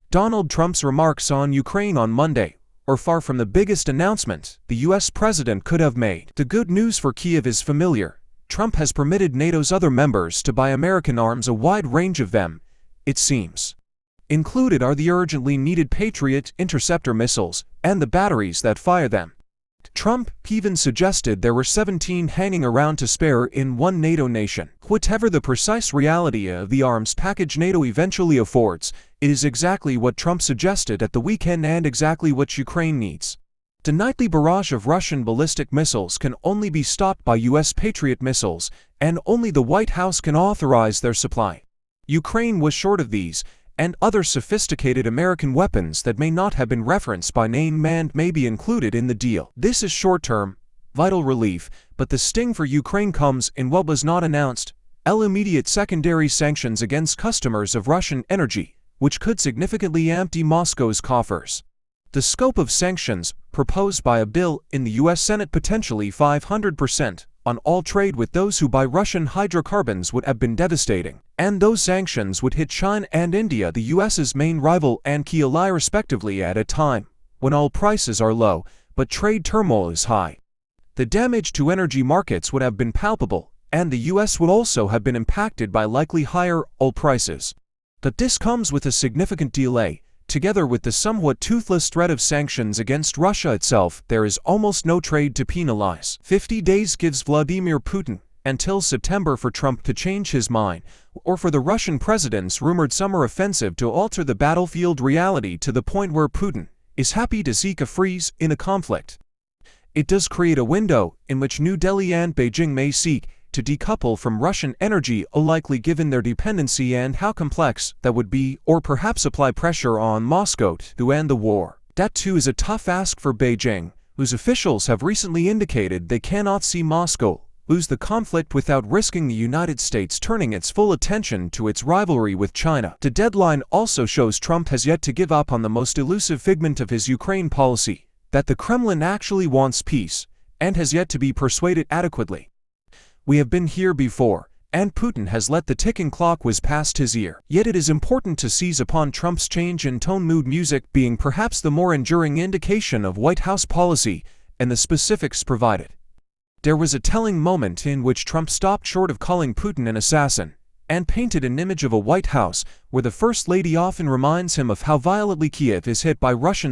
Donald Trump's remarks on Ukraine on Monday are far from the biggest announcement the U.S. president could have made. The good news for Kyiv is familiar. Trump has permitted NATO's other members to buy American arms, a wide range of them, it seems. Included are the urgently needed Patriot interceptor missiles and the batteries that fire them. Trump even suggested there were 17 hanging around to spare in one NATO nation. Whatever the precise reality of the arms package NATO eventually affords, it is exactly what Trump suggested at the weekend and exactly what Ukraine needs. The nightly barrage of Russian ballistic missiles can only be stopped by U.S. Patriot missiles, and only the White House can authorize their supply. Ukraine was short of these and other sophisticated American weapons that may not have been referenced by name and may be included in the deal. This is short-term, vital relief, but the sting for Ukraine comes in what was not announced: immediate secondary sanctions against customers of Russian energy, which could significantly empty Moscow's coffers. The scope of sanctions, proposed by a bill in the U.S. Senate, potentially 500% on all trade with those who buy Russian hydrocarbons, would have been devastating. And those sanctions would hit China and India, the U.S.'s main rival and key ally respectively, at a time when oil prices are low, but trade turmoil is high. The damage to energy markets would have been palpable, and the U.S. would also have been impacted by likely higher oil prices. But this comes with a significant delay. Together with the somewhat toothless threat of sanctions against Russia itself, there is almost no trade to penalize. 50 days gives Vladimir Putin until September for Trump to change his mind, or for the Russian president's rumored summer offensive to alter the battlefield reality to the point where Putin is happy to seek a freeze in a conflict. It does create a window in which New Delhi and Beijing may seek to decouple from Russian energy, likely given their dependency and how complex that would be, or perhaps apply pressure on Moscow to end the war. That too is a tough ask for Beijing, whose officials have recently indicated they cannot see Moscow lose the conflict without risking the United States turning its full attention to its rivalry with China. The deadline also shows Trump has yet to give up on the most elusive figment of his Ukraine policy, that the Kremlin actually wants peace, and has yet to be persuaded adequately. We have been here before, and Putin has let the ticking clock whiz past his ear. Yet it is important to seize upon Trump's change in tone, mood music being perhaps the more enduring indication of White House policy, and the specifics provided. There was a telling moment in which Trump stopped short of calling Putin an assassin, and painted an image of a White House where the First Lady often reminds him of how violently Kyiv is hit by Russian